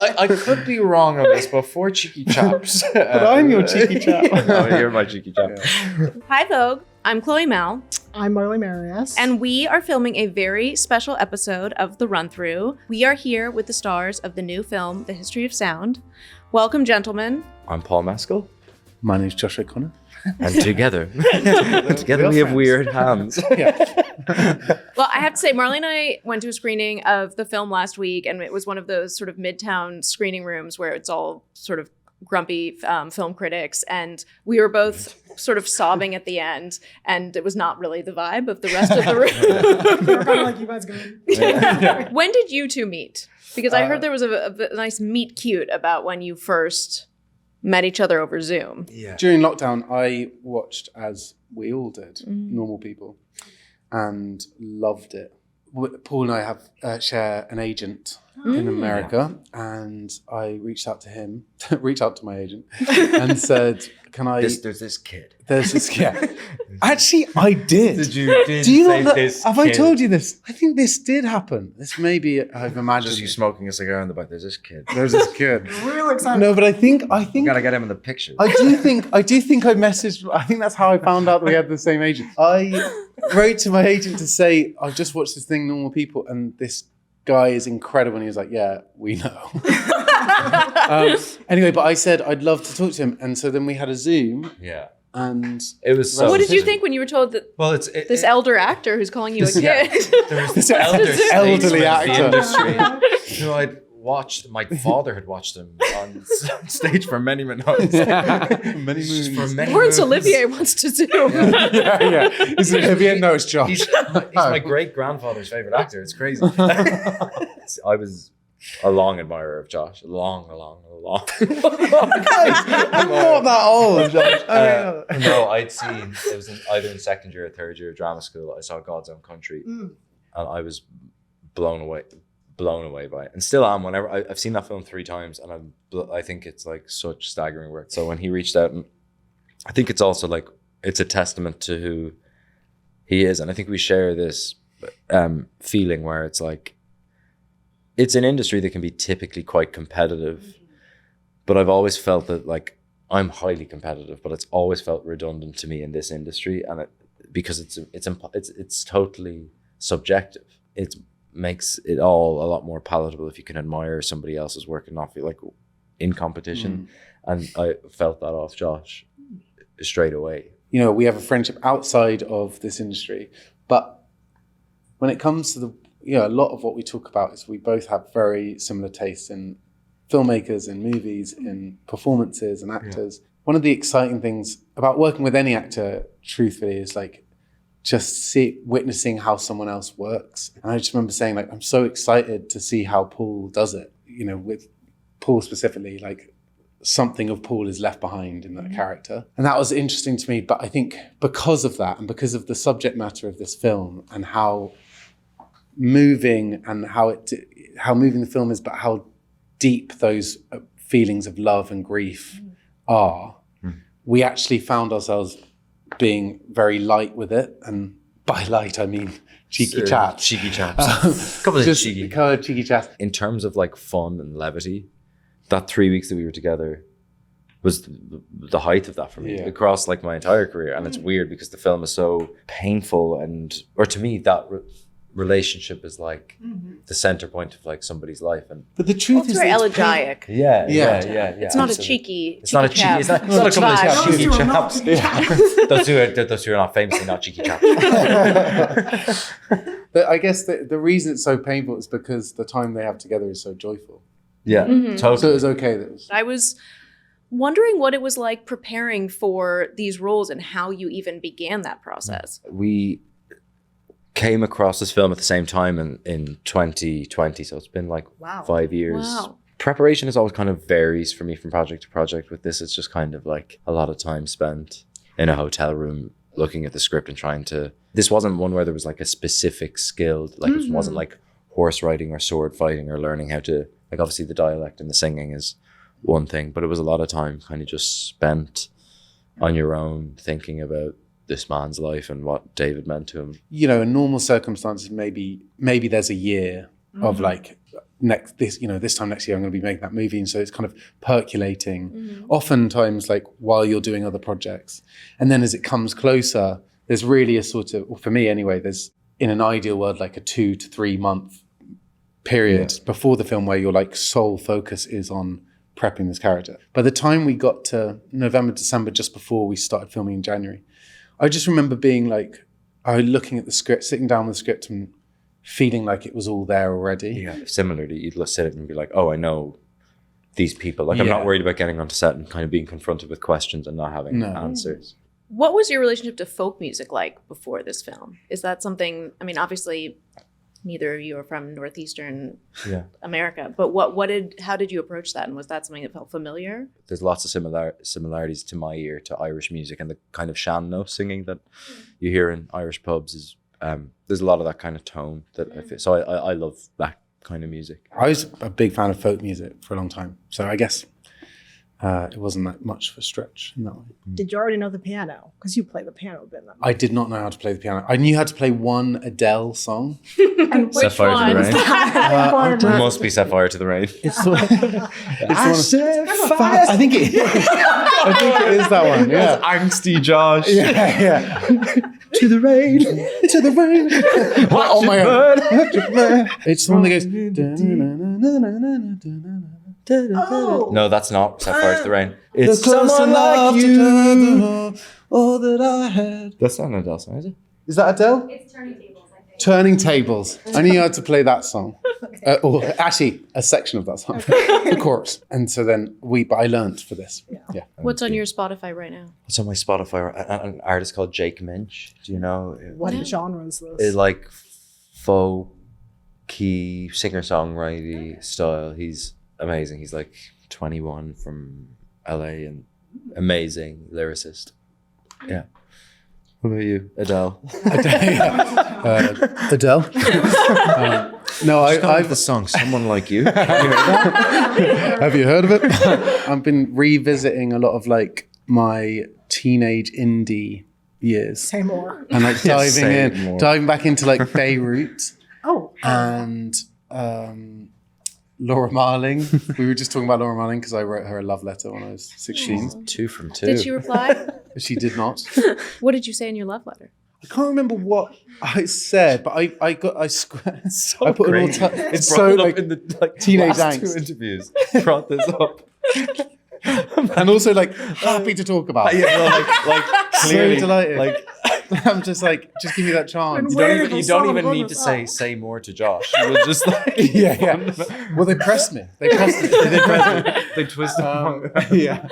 I could be wrong on this, but for cheeky chaps. But I'm your cheeky chap. Oh, you're my cheeky chap. Yeah. Hi, Vogue. I'm Chloe Mal. I'm Marley Marius. And we are filming a very special episode of The Run-Through. We are here with the stars of the new film, The History of Sound. Welcome, gentlemen. I'm Paul Mescal. My name's Josh O'Connor. And together we have weird hands. Well, I have to say, Marley and I went to a screening of the film last week, and it was one of those sort of midtown screening rooms where it's all sort of grumpy film critics, and we were both sort of sobbing at the end, and it was not really the vibe of the rest of the room. We're kind of like, you guys going. When did you two meet? Because I heard there was a nice meet cute about when you first met each other over Zoom. Yeah. During lockdown, I watched, as we all did, Normal People, and loved it. Paul and I have share an agent in America, and I reached out to him, reached out to my agent, and said, "Can I?" There's this kid. There's this kid. Actually, I did. Do you know that? Have I told you this? I think this did happen. This maybe I've imagined. Just you smoking a cigar in the back. There's this kid. There's this kid. Real excited. No, but I think You gotta get him in the picture. I do think I messaged. I think that's how I found out that we had the same agent. I wrote to my agent to say I've just watched this thing, Normal People, and this guy is incredible. And he was like, "Yeah, we know." Anyway, but I said I'd love to talk to him, and so then we had a Zoom. Yeah. And it was so. What did you think when you were told that this elder actor who's calling you a kid? There was this elderly actor. In the industry who I'd watched. My father had watched him on stage for many moons. Many moons. For many Lawrence moons. Olivier wants to Zoom. Yeah. Is it Olivier? No, it's Josh. He's my great grandfather's favorite actor. It's crazy. I was a long admirer of Josh. A long. I'm not that old, Josh. No, I'd seen, it was either in second year or third year of drama school, I saw God's Own Country, and I was blown away by it, and still am. Whenever I've seen that film 3 times, and I think it's like such staggering work. So when he reached out, and I think it's also like it's a testament to who he is, and I think we share this feeling where it's like it's an industry that can be typically quite competitive. But I've always felt that like I'm highly competitive, but it's always felt redundant to me in this industry, and because it's totally subjective. It makes it all a lot more palatable if you can admire somebody else's work and not feel like in competition. And I felt that off Josh straight away. You know, we have a friendship outside of this industry, but when it comes to a lot of what we talk about is we both have very similar tastes in filmmakers, in movies, in performances and actors. One of the exciting things about working with any actor, truthfully, is like just witnessing how someone else works. And I just remember saying, like, I'm so excited to see how Paul does it. You know, with Paul specifically, like something of Paul is left behind in that character. And that was interesting to me. But I think because of that and because of the subject matter of this film and how moving and how moving the film is, but how deep those feelings of love and grief are, we actually found ourselves being very light with it. And by light, I mean cheeky chaps. Cheeky chaps. Couple of cheeky chaps. In terms of like fun and levity, that 3 weeks that we were together was the height of that for me across like my entire career. And it's weird because the film is so painful, or to me, that relationship is like the center point of like somebody's life. But the truth is, it's very elegiac. Yeah. It's not a cheeky. It's not a cheeky. It's not a couple of cheeky chaps. Those two are not famously not cheeky chaps. But I guess the reason it's so painful is because the time they have together is so joyful. Yeah, totally. So it was okay. I was wondering what it was like preparing for these roles and how you even began that process. We came across this film at the same time in 2020, so it's been like 5 years. Wow. Preparation is always kind of varies for me from project to project. With this, it's just kind of like a lot of time spent in a hotel room looking at the script and trying to. This wasn't one where there was like a specific skill, like it wasn't like horse riding or sword fighting or learning how to, like obviously the dialect and the singing is one thing, but it was a lot of time kind of just spent on your own thinking about this man's life and what David meant to him. You know, in normal circumstances, maybe there's a year of like this time next year I'm going to be making that movie, and so it's kind of percolating. Oftentimes, like while you're doing other projects, and then as it comes closer, there's really a sort of, for me anyway, there's in an ideal world like a 2 to 3 month period before the film where your like sole focus is on prepping this character. By the time we got to November, December, just before we started filming in January, I just remember being like, looking at the script, sitting down with the script and feeling like it was all there already. Yeah, similarly, you'd look at it and be like, oh, I know these people. Like, I'm not worried about getting onto set and kind of being confronted with questions and not having answers. What was your relationship to folk music like before this film? Is that something, I mean, obviously neither of you are from Northeastern America, but how did you approach that? And was that something that felt familiar? There's lots of similarities to my ear to Irish music, and the kind of shanno singing that you hear in Irish pubs is, there's a lot of that kind of tone that I feel. So I love that kind of music. I was a big fan of folk music for a long time, so I guess it wasn't that much of a stretch in that way. Did you already know the piano? Because you play the piano a bit in that movie. I did not know how to play the piano. I knew how to play one Adele song. And Set Fire to the Rain. It It must be Set Fire to the Rain. It's the I think it is. I think it is that one. Yeah. Angsty Josh. Yeah. To the rain, to the rain. Oh my God. It's the one that goes. No, that's not Set Fire to the Rain. It's someone like you. All that I had. That's not an Adele song, is it? Is that Adele? It's Turning Tables, I think. Turning Tables. I knew how to play that song. Or actually, a section of that song. The chorus. And so then I learned for this. Yeah. What's on your Spotify right now? What's on my Spotify? An artist called Jake Minch. Do you know? What genre is this? It's like folky singer-songwriting style. He's amazing. He's like 21 from LA and amazing lyricist. Yeah. What about you, Adele? Adele? No, I've the song "Someone Like You." Have you heard of it? I've been revisiting a lot of like my teenage indie years. Say more. And like diving back into like Beirut. Oh. And Laura Marling. We were just talking about Laura Marling because I wrote her a love letter when I was 16. 2 from 2. Did she reply? She did not. What did you say in your love letter? I can't remember what I said, but I put Great. It's so like in the teenage last angst. 2 interviews. Brought this up. And also like happy to talk about. Like clearly, so delighted. like I'm just like, just give me that chance. you don't even need to say more to Josh. You will just like yeah. Well, they pressed me. They twisted yeah.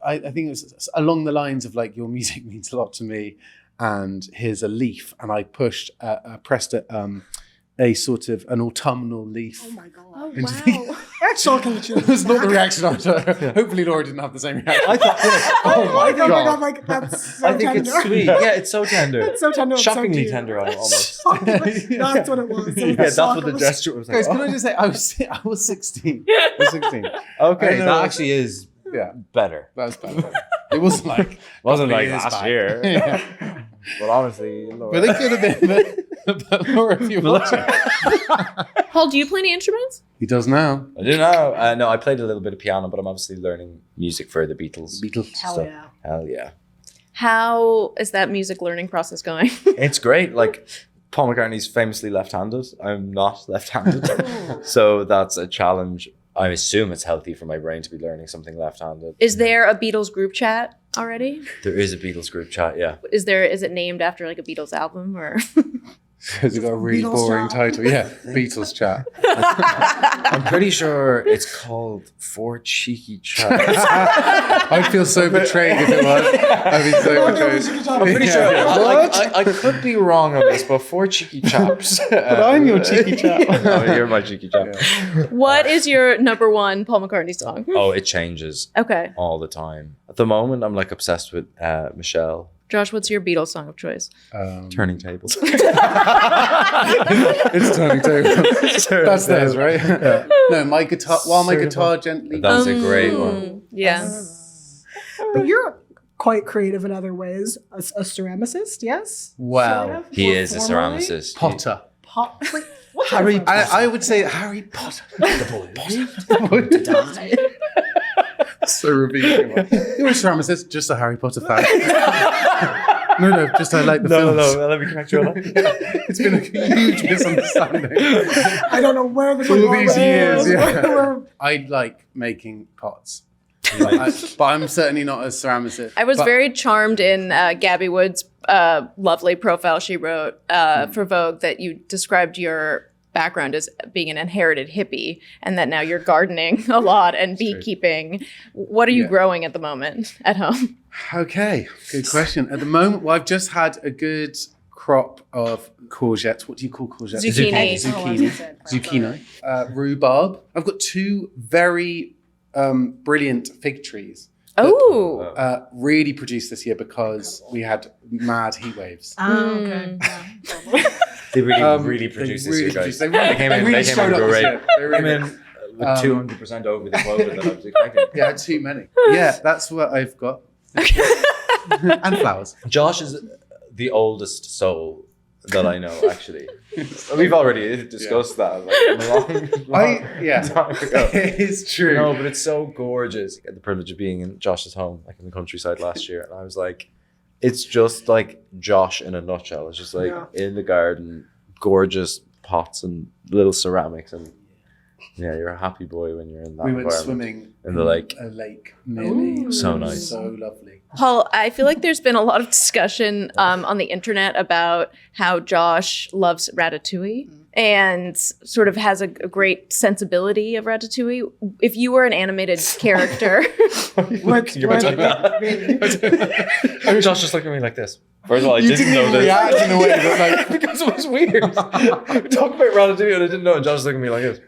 I think it was along the lines of like, your music means a lot to me, and here's a leaf, and I pressed it. A sort of an autumnal leaf. Oh my God. Oh, Into wow. That's shocking. It was not the reaction I had. Hopefully Laura didn't have the same reaction. I thought, oh my God. Like, that's so I think tender. it's sweet. Yeah, it's so tender. It's so tender. It's so Shockingly cute. tender, almost. That's what it was. Yeah, that's what the gesture was like. Guys, can I just say, I was 16. I was 16. Okay, know. that actually is better. That was better. It wasn't like last year. Yeah. But honestly, Laura. But it could have been. But Laura, if you're watching. Paul, do you play any instruments? He does now. I do know. No, I played a little bit of piano, but I'm obviously learning music for the Beatles. Hell yeah. Hell yeah. How is that music learning process going? It's great. Like, Paul McCartney's famously left-handed. I'm not left-handed. So that's a challenge. I assume it's healthy for my brain to be learning something left-handed. Is there a Beatles group chat already? There is a Beatles group chat, yeah. Is it named after like a Beatles album or? Because it got a really Beatles boring chat. title. Yeah, Beatles chat. I'm pretty sure it's called Four Cheeky Chaps. I'd feel so betrayed if it was. I'd be so betrayed. I'm pretty sure. I could be wrong on this, but Four Cheeky Chaps. But I'm your cheeky chap. No, you're my cheeky chap. What is your number one Paul McCartney song? Oh, it changes Okay. all the time. At the moment, I'm like obsessed with Michelle. Josh, what's your Beatles song of choice? Turning Tables. It's Turning Tables. That's theirs, right? Yeah. No, my guitar. While my guitar gently. That's a great one. Yeah. But you're quite creative in other ways. A ceramicist, yes? Wow. Sort of? He is a Formally? ceramicist. Potter. Harry I would say Harry Potter. The boy to die. So revealing. Who is Ramesses? Just a Harry Potter fan. No, just I like the films. No, let me correct you on that. It's been a huge misunderstanding. I don't know where the All these years, yeah. I like making pots. But I'm certainly not a ceramicist. I was very charmed in Gabby Wood's lovely profile she wrote for Vogue that you described your background as being an inherited hippie and that now you're gardening a lot and beekeeping. What are you growing at the moment at home? Okay, good question. At the moment, well, I've just had a good crop of courgettes. What do you call courgettes? Zucchini. Rhubarb. I've got 2 very brilliant fig trees. Oh. Really produced this year because we had mad heat waves. Oh, okay. They really produced this year, guys. They came in great. They came in with 200% over the quota that I was expecting. Yeah, too many. Yeah, that's what I've got. And flowers. Josh is the oldest soul that I know, actually. We've already discussed that like long time ago. It's true. No, but it's so gorgeous. I had the privilege of being in Josh's home, like in the countryside last year, and I was like, it's just like Josh in a nutshell. It's just like in the garden, gorgeous pots and little ceramics, and you're a happy boy when you're in that environment. We went swimming in the lake. A lake near me. So nice. So lovely. Paul, I feel like there's been a lot of discussion on the internet about how Josh loves Ratatouille and sort of has a great sensibility of Ratatouille. If you were an animated character... Josh just looked at me like this. First of all, I didn't know this. React in a way that, like, because it was weird. We talked about Ratatouille and I didn't know, and Josh was looking at me like this.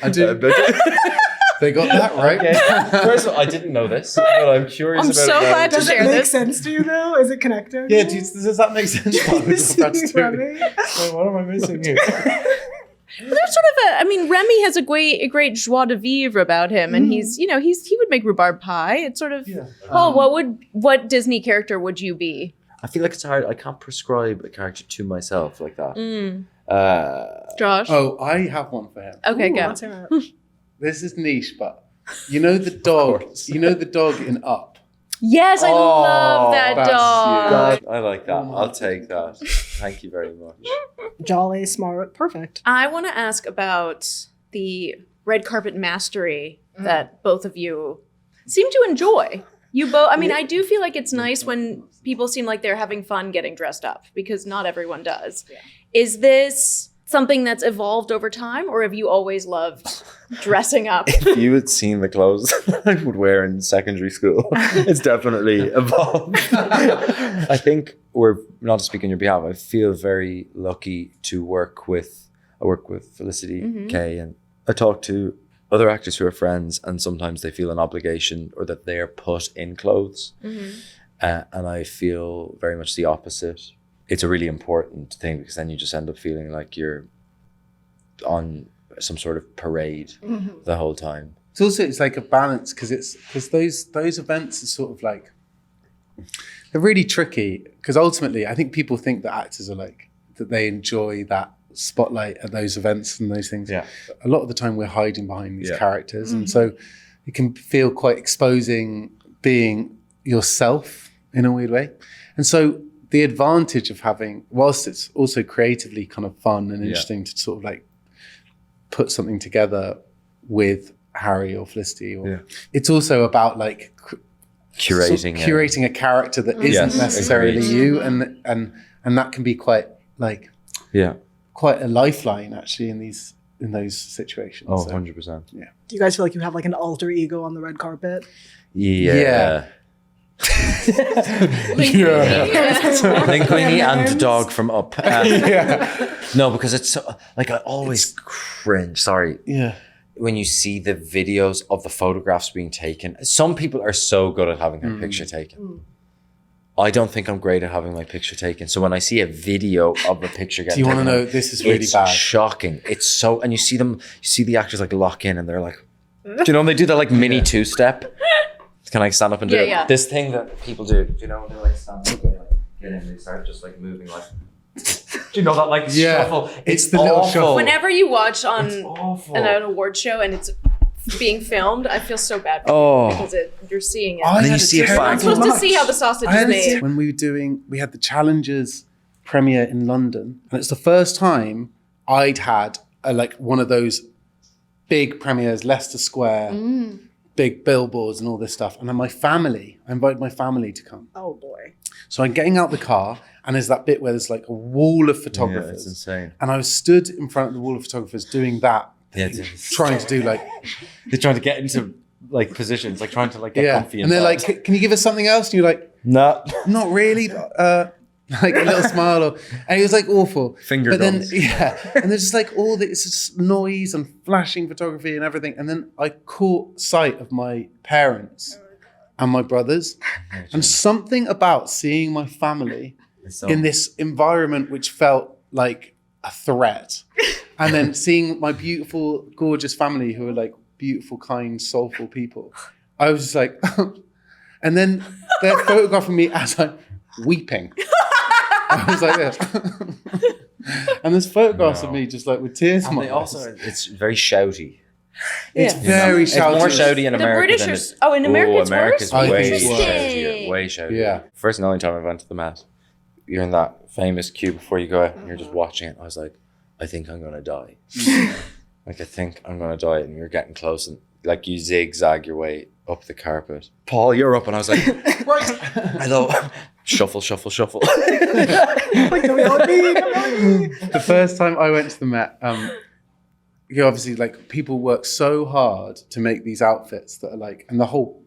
I did. They got that right. Okay. First of all, I didn't know this, but I'm curious about it. I'm so glad to Does share it make this. sense to you though? Is it connected? Yeah, does that make sense? What am I missing here? There's sort of Remy has a great joie de vivre about him, and he would make rhubarb pie. It's sort of Paul. What Disney character would you be? I feel like it's hard. I can't prescribe a character to myself like that. Josh. Oh, I have one for him. Okay, go. Let's hear it. This is niche, but you know the dog. You know the dog in Up. Yes, I love that that's dog. I like that. I'll take that. Thank you very much. Jolly, smart, perfect. I want to ask about the red carpet mastery that both of you seem to enjoy. You both. I mean, I do feel like it's nice when people seem like they're having fun getting dressed up because not everyone does. Yeah. Is this something that's evolved over time, or have you always loved dressing up? If you had seen the clothes I would wear in secondary school, it's definitely evolved. I think, or not to speak on your behalf, I feel very lucky to work with Felicity Kay, and I talk to other actors who are friends, and sometimes they feel an obligation or that they are put in clothes. And I feel very much the opposite. It's a really important thing because then you just end up feeling like you're on some sort of parade the whole time. It's like a balance because those events are sort of like, they're really tricky because ultimately I think people think that actors are like, that they enjoy that spotlight at those events and those things. Yeah. A lot of the time we're hiding behind these characters, and so it can feel quite exposing being yourself in a weird way. And so the advantage of having, whilst it's also creatively kind of fun and interesting to sort of like put something together with Harry or Felicity, or it's also about like curating a character that isn't necessarily you, and that can be quite like quite a lifeline actually in those situations. Oh, 100%. Yeah. Do you guys feel like you have like an alter ego on the red carpet? Yeah. Linguini and the dog from Up. No, because it's so, like, I always cringe. Sorry. Yeah. When you see the videos of the photographs being taken, some people are so good at having their picture taken. I don't think I'm great at having my picture taken. So when I see a video of the picture getting taken, do you want to know, this is really bad. It's shocking. It's so, and you see the actors like lock in and they're like, do you know, when they do that like mini two-step? Can I stand up and do it? Yeah. This thing that people do you know, when they like stand up and like get in, they start just like moving like Do you know that like shuffle? It's the little shuffle. Whenever you watch on It's awful. an award show and it's being filmed, I feel so bad for Oh. you because you're seeing it. And then you see it You're not back. supposed to see how the sausage is made. When we had the Challengers premiere in London, and it's the first time I'd had one of those big premieres, Leicester Square, big billboards and all this stuff. And then I invited my family to come. Oh boy. So I'm getting out the car, and there's that bit where there's like a wall of Yeah, photographers. it's insane. And I was stood in front of the wall of photographers doing that, Yeah, trying to do like, they're trying to get into like positions, like trying to like get yeah. comfy. And they're like, can you give us something else? And you're like, no. not really. Like a little smile, and it was like awful. Finger but guns. then and there's just like it's just noise and flashing photography and everything. And then I caught sight of my parents and my brothers, and something about seeing my family in this environment which felt like a threat, and then seeing my beautiful, gorgeous family who are like beautiful, kind, soulful people. I was just like, and then they're photographing me as I'm weeping. I was like this. And there's photographs of me just like with tears in my eyes. It's very shouty. It's very shouty. It's more shouty in The America British than are... it- Oh, in America it's America's worse? I way think it's worse. shoutier. Way shoutier. Yeah. First and only time I went to the Met, you're in that famous queue before you go out and you're just watching it. I was like, I think I'm going to die. Like, I think I'm going to die. And you're getting close and like you zigzag your way up the carpet. Paul, you're up. And I was like, right. I thought, shuffle, shuffle, shuffle. The first time I went to the Met, obviously like people work so hard to make these outfits that are like, and the whole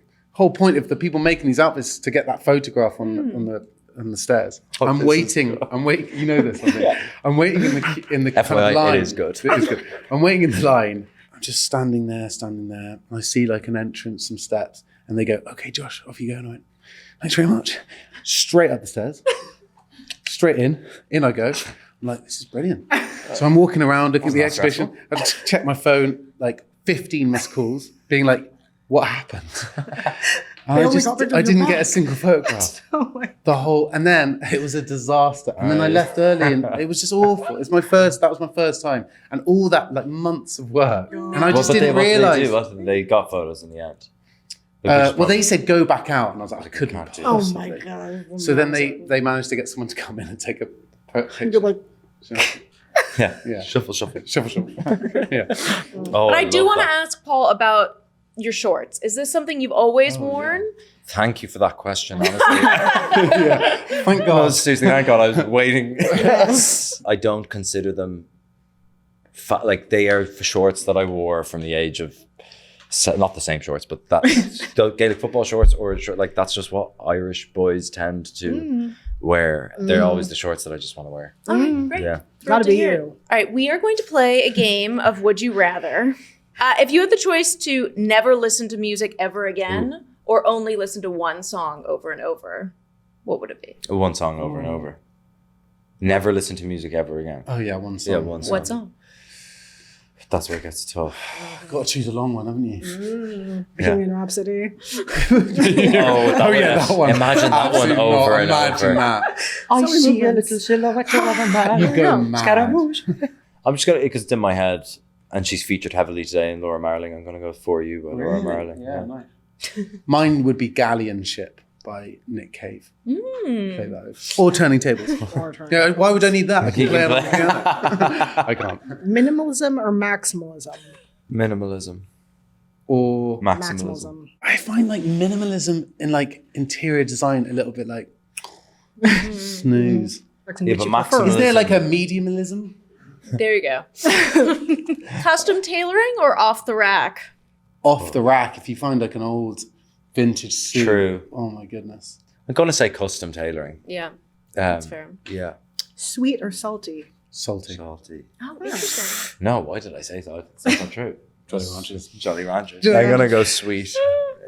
point of the people making these outfits is to get that photograph on the stairs. I'm waiting. You know this, I think. Yeah. I'm waiting in the kind of line. It is good. It is good. I'm waiting in the line. I'm just standing there. And I see like an entrance, some steps, and they go, "Okay, Josh, off you go." And I went, "Thanks very much." Straight up the stairs, straight in I go. I'm like, "This is brilliant." So I'm walking around looking at the exhibition. I just check my phone, like 15 missed calls, being like, "What happened?" I didn't get a single photograph. And then it was a disaster. And then I left early, and it was just awful. That was my first time, and all that like months of work, and I just didn't realize. They got photos in the end. They said go back out, and I was like, I couldn't do. Oh my god! So then they managed to get someone to come in and take a picture. You're like, Yeah. Shuffle. Yeah. Oh, But I do want to ask Paul about your shorts. Is this something you've always worn? Thank you for that question, honestly. Yeah. Thank No, God. seriously, thank God I was waiting. I don't consider them like they are shorts that I wore from the age of not the same shorts, but that the Gaelic football shorts or like that's just what Irish boys tend to wear. They're always the shorts that I just want to wear. Okay, great. Yeah. gotta be you. All right, we are going to play a game of Would You Rather. If you had the choice to never listen to music ever again or only listen to one song over and over, what would it be? One song over and over. Never listen to music ever again. Oh yeah, one song. Yeah, one song. What song? That's where it gets tough. You've got to choose a long one, haven't you? Bohemian Rhapsody. That one. Imagine that one Absolutely over not. and Imagine over. that. I see a little silhouette of a man. You go mad. Scaramouche. I'm just gonna because it's in my head, and she's featured heavily today in Laura Marling. I'm gonna go For You by Laura Marling. Yeah, nice. Mine would be Galleon Ship by Nick Cave. Play that. Or Turning Tables. Yeah, why would I need that? I can play it on the piano. I can't. Minimalism or maximalism? Minimalism Or maximalism. I find like minimalism in like interior design a little bit like snooze. Yeah, but maximalism. Is there like a mediumalism? There you go. Custom tailoring or off the rack? Off the rack, if you find like an old vintage suit. True. Oh my goodness. I'm gonna say custom tailoring. Yeah, that's fair. Yeah. Sweet or salty? Salty. Salty. Oh, interesting. No, why did I say that? That's not true. Jolly Ranchers. Jolly Ranchers. Jolly I'm gonna go sweet.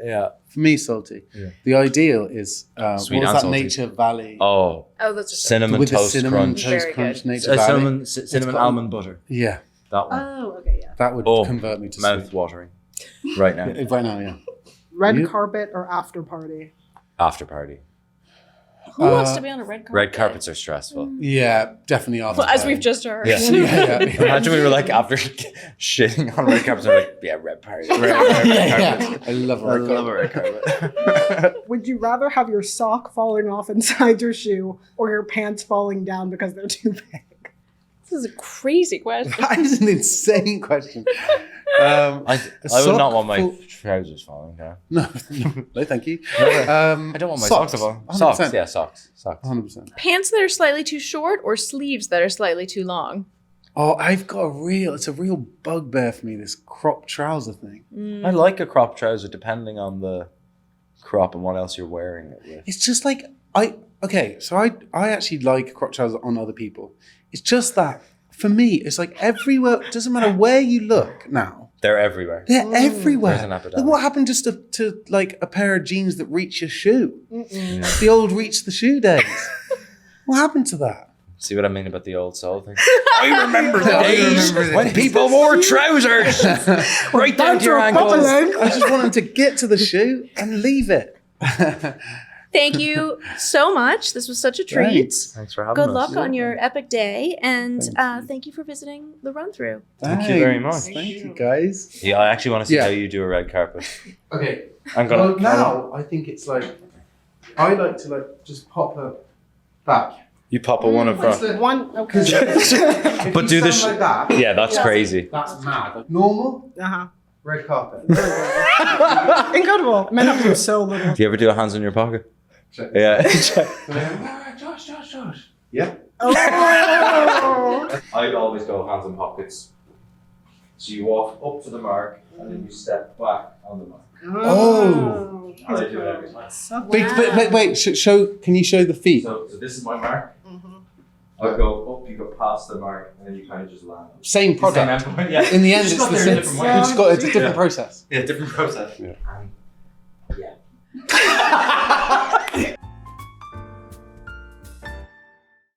Yeah. For me, salty. Yeah. The ideal is Sweet what was and that salty. Nature Valley Oh, Oh, that's just cinnamon with the toast cinnamon crunch. toast Very crunch. good. Nature Valley. Cinnamon got- almond butter. Yeah, That one. Oh, okay, yeah. that would Oh, convert me to mouth sweet. watering. Right now. Right now, yeah. Red You? carpet or after party? After party. Who wants to be on a red carpet? Red carpets are stressful. Yeah, definitely after. Well, as we've just heard. Yeah. yeah. Imagine we were like after shitting on red carpets, we're like, yeah, red carpet. Red I love a red carpet. Would you rather have your sock falling off inside your shoe or your pants falling down because they're too big? This is a crazy question. That is an insane question. I would not want my trousers falling down. No, thank you. I don't want my socks to fall. 100%. Socks, yeah, socks. 100%. Pants that are slightly too short or sleeves that are slightly too long? Oh, I've got it's a real bugbear for me, this crop trouser thing. I like a crop trouser depending on the crop and what else you're wearing it with. It's just like, I actually like crop trousers on other people. It's just that, for me, it's like everywhere, it doesn't matter where you look now. They're everywhere. They're everywhere. There's an epidemic. Like, what happened just to like a pair of jeans that reach your shoe? The old reach the shoe days. What happened to that? See what I mean about the old soul thing? I remember the days when people wore trousers right down to your ankles. I just want them to get to the shoe and leave it. Thank you so much. This was such a treat. Thanks for having Good us. luck on your epic day, and thank you for visiting the run through. Thank you very much. Thank you, guys. Yeah, I actually want to see how you do a red carpet. Okay. I'm gonna. Well, now I think it's like I like to like just pop her back. You pop a one in front. One, okay. But do this like that. Yeah, that's crazy. That's mad. Normal. Red carpet. Incredible. Men have to do so little. Do you ever do a hands in your pocket? Check. Yeah. Josh. Yeah. Oh. I'd always go hands in pockets. So you walk up to the mark and then you step back on the mark. Oh. And I do it every time. Wait. Can you show the feet? So this is my mark. I go up, you go past the mark, and then you kind of just land. Same product. Same endpoint, yeah. In the end, You it's just the got there same. in a different way. It's a different process. Yeah, different process. Yeah. Yeah.